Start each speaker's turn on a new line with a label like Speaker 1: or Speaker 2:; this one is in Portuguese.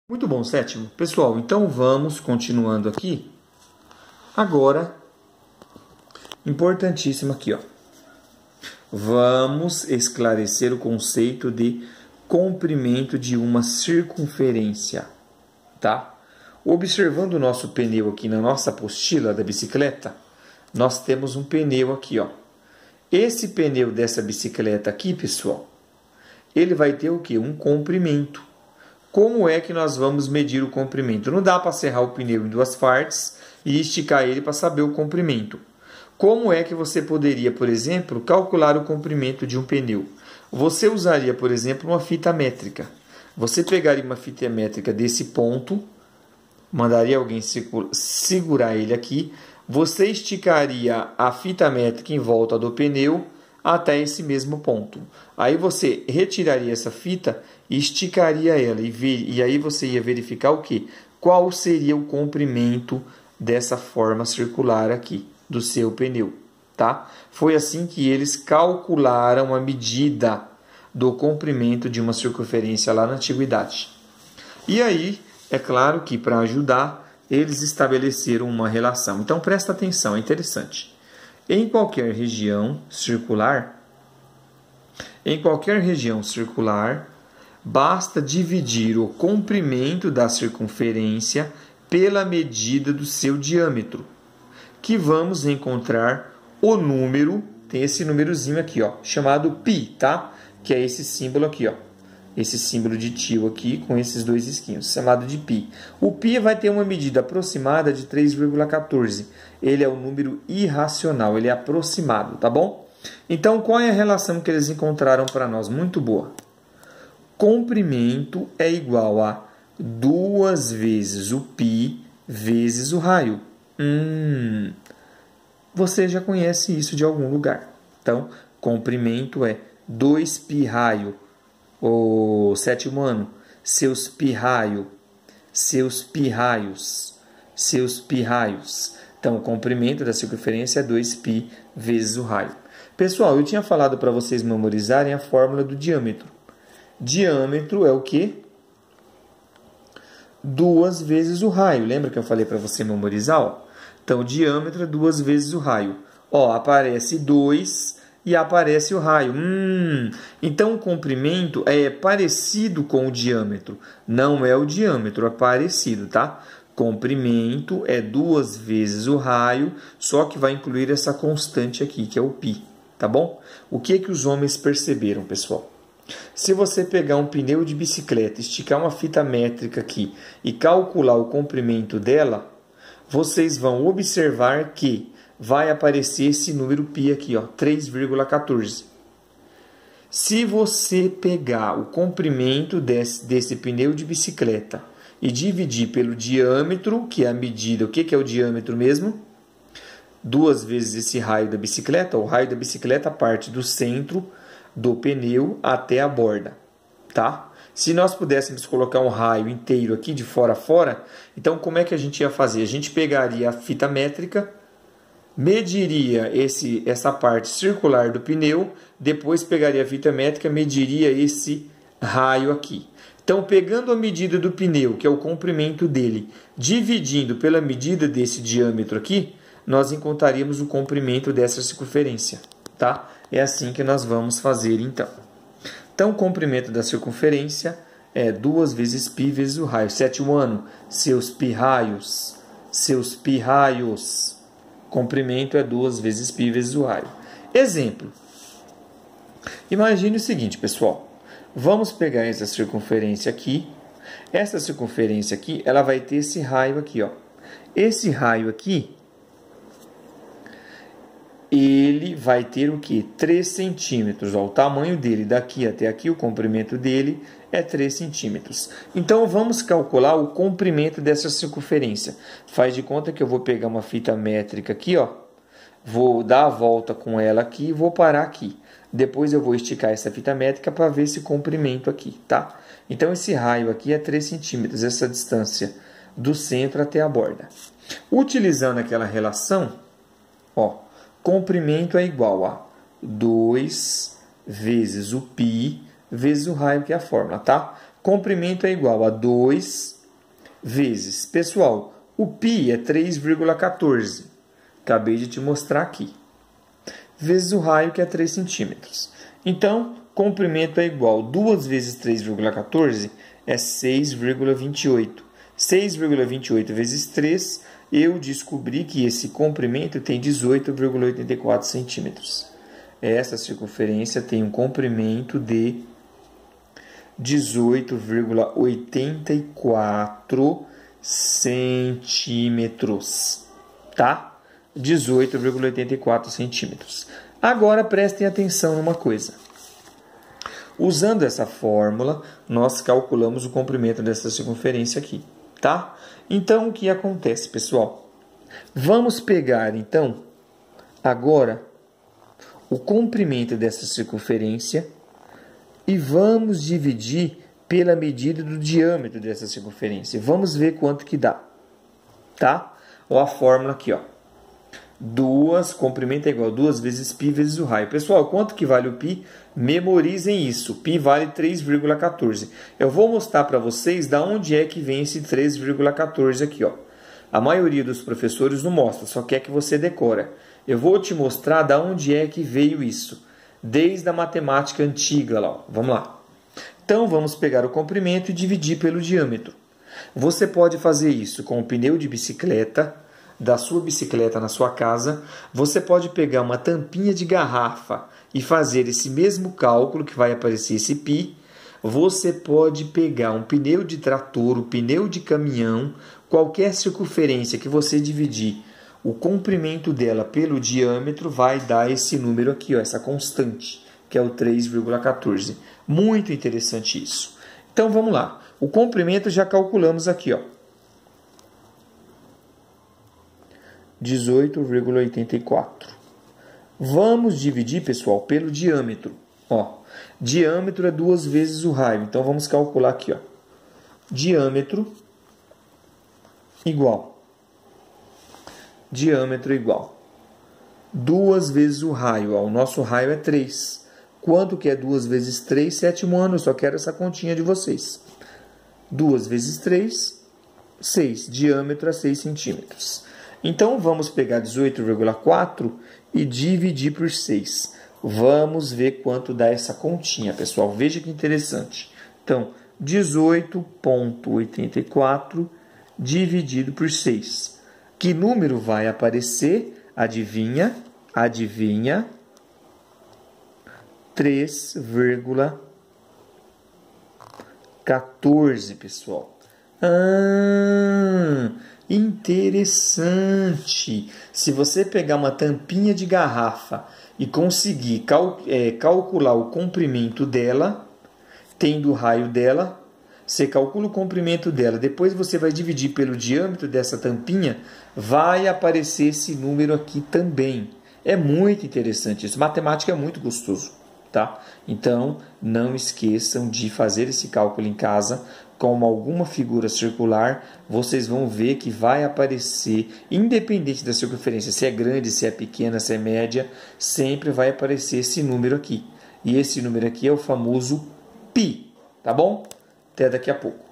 Speaker 1: Muito bom, sétimo. Pessoal, então vamos continuando aqui. Agora, importantíssimo aqui, ó. Vamos esclarecer o conceito de comprimento de uma circunferência, tá? Observando o nosso pneu aqui na nossa apostila da bicicleta, nós temos um pneu aqui, ó. Esse pneu dessa bicicleta aqui, pessoal, ele vai ter o quê? Um comprimento. Como é que nós vamos medir o comprimento? Não dá para serrar o pneu em duas partes e esticar ele para saber o comprimento. Como é que você poderia, por exemplo, calcular o comprimento de um pneu? Você usaria, por exemplo, uma fita métrica. Você pegaria uma fita métrica desse ponto, mandaria alguém segurar ele aqui, você esticaria a fita métrica em volta do pneu até esse mesmo ponto. Aí você retiraria essa fita e esticaria ela. E aí você ia verificar o quê? Qual seria o comprimento dessa forma circular aqui do seu pneu, tá? Foi assim que eles calcularam a medida do comprimento de uma circunferência lá na antiguidade. E aí, é claro que para ajudar, eles estabeleceram uma relação. Então presta atenção, é interessante. Em qualquer região circular, basta dividir o comprimento da circunferência pela medida do seu diâmetro, que vamos encontrar o número, tem esse númerozinho aqui, ó, chamado π, tá? Que é esse símbolo aqui, ó. Esse símbolo de tio aqui com esses dois risquinhos, chamado de π. O π vai ter uma medida aproximada de 3,14. Ele é um número irracional, ele é aproximado, tá bom? Então, qual é a relação que eles encontraram para nós? Muito boa. Comprimento é igual a 2 vezes o π vezes o raio. Você já conhece isso de algum lugar. Então, comprimento é 2π raio. O sétimo ano, seus pi-raios. Então, o comprimento da circunferência é 2π vezes o raio. Pessoal, eu tinha falado para vocês memorizarem a fórmula do diâmetro. Diâmetro é o quê? 2 vezes o raio. Lembra que eu falei para você memorizar? Ó? Então, diâmetro é 2 vezes o raio. Ó, aparece 2 e aparece o raio. Então, o comprimento é parecido com o diâmetro. Não é o diâmetro, é parecido, tá? Comprimento é 2 vezes o raio, só que vai incluir essa constante aqui, que é o π, tá bom? O que os homens perceberam, pessoal? Se você pegar um pneu de bicicleta, esticar uma fita métrica aqui e calcular o comprimento dela, vocês vão observar que vai aparecer esse número π aqui, ó, 3,14. Se você pegar o comprimento desse pneu de bicicleta e dividir pelo diâmetro, que é a medida, o que é o diâmetro mesmo? 2 vezes esse raio da bicicleta. O raio da bicicleta parte do centro do pneu até a borda, tá? Se nós pudéssemos colocar um raio inteiro aqui de fora a fora, então como é que a gente ia fazer? A gente pegaria a fita métrica, mediria essa parte circular do pneu, depois pegaria a fita métrica, mediria esse raio aqui. Então, pegando a medida do pneu, que é o comprimento dele, dividindo pela medida desse diâmetro aqui, nós encontraríamos o comprimento dessa circunferência, tá? É assim que nós vamos fazer, então. Então, o comprimento da circunferência é 2 vezes π vezes o raio. Sétimo ano, seus pi-raios. Comprimento é 2 vezes π vezes o raio. Exemplo. Imagine o seguinte, pessoal. Vamos pegar essa circunferência aqui. Essa circunferência aqui, ela vai ter esse raio aqui, ó. Esse raio aqui, ele vai ter o quê? 3 centímetros. Ó, o tamanho dele daqui até aqui, o comprimento dele é 3 centímetros. Então, vamos calcular o comprimento dessa circunferência. Faz de conta que eu vou pegar uma fita métrica aqui, ó. Vou dar a volta com ela aqui e vou parar aqui. Depois eu vou esticar essa fita métrica para ver esse comprimento aqui, tá? Então, esse raio aqui é 3 centímetros, essa distância do centro até a borda. Utilizando aquela relação, ó, comprimento é igual a 2 vezes o π vezes o raio, que é a fórmula, tá? Comprimento é igual a 2 vezes. Pessoal, o π é 3,14. Acabei de te mostrar aqui. Vezes o raio, que é 3 centímetros. Então, comprimento é igual. 2 vezes 3,14 é 6,28. 6,28 vezes 3, eu descobri que esse comprimento tem 18,84 centímetros. Essa circunferência tem um comprimento de 18,84 centímetros, tá? 18,84 centímetros. Agora prestem atenção numa coisa. Usando essa fórmula, nós calculamos o comprimento dessa circunferência aqui, tá? Então, o que acontece, pessoal? Vamos pegar, então, agora, o comprimento dessa circunferência e vamos dividir pela medida do diâmetro dessa circunferência. Vamos ver quanto que dá, tá? Ó, a fórmula aqui, ó. Comprimento é igual a 2 vezes π vezes o raio. Pessoal, quanto que vale o π? Memorizem isso. Π vale 3,14. Eu vou mostrar para vocês da onde é que vem esse 3,14 aqui, ó. A maioria dos professores não mostra, só quer que você decora. Eu vou te mostrar da onde é que veio isso. Desde a matemática antiga lá, ó. Vamos lá. Então, vamos pegar o comprimento e dividir pelo diâmetro. Você pode fazer isso com o pneu de bicicleta, da sua bicicleta na sua casa. Você pode pegar uma tampinha de garrafa e fazer esse mesmo cálculo que vai aparecer esse π. Você pode pegar um pneu de trator, um pneu de caminhão, qualquer circunferência que você dividir o comprimento dela pelo diâmetro vai dar esse número aqui, ó, essa constante, que é o 3,14. Muito interessante isso. Então vamos lá. O comprimento já calculamos aqui, ó. 18,84. Vamos dividir, pessoal, pelo diâmetro. Ó, diâmetro é 2 vezes o raio. Então vamos calcular aqui, ó. Diâmetro igual 2 vezes o raio. Ó, o nosso raio é 3. Quanto que é 2 vezes 3? 7º ano. Eu só quero essa continha de vocês. 2 vezes 3, 6. Diâmetro é 6 centímetros. Então, vamos pegar 18,4 e dividir por 6. Vamos ver quanto dá essa continha, pessoal. Veja que interessante. Então, 18,84 dividido por 6. Que número vai aparecer? Adivinha? Adivinha? 3,14, pessoal. Interessante! Se você pegar uma tampinha de garrafa e conseguir calcular o comprimento dela, tendo o raio dela, você calcula o comprimento dela, depois você vai dividir pelo diâmetro dessa tampinha, vai aparecer esse número aqui também. É muito interessante isso. Matemática é muito gostoso, tá? Então, não esqueçam de fazer esse cálculo em casa com alguma figura circular. Vocês vão ver que vai aparecer, independente da circunferência, se é grande, se é pequena, se é média, sempre vai aparecer esse número aqui. E esse número aqui é o famoso π, tá bom? Até daqui a pouco.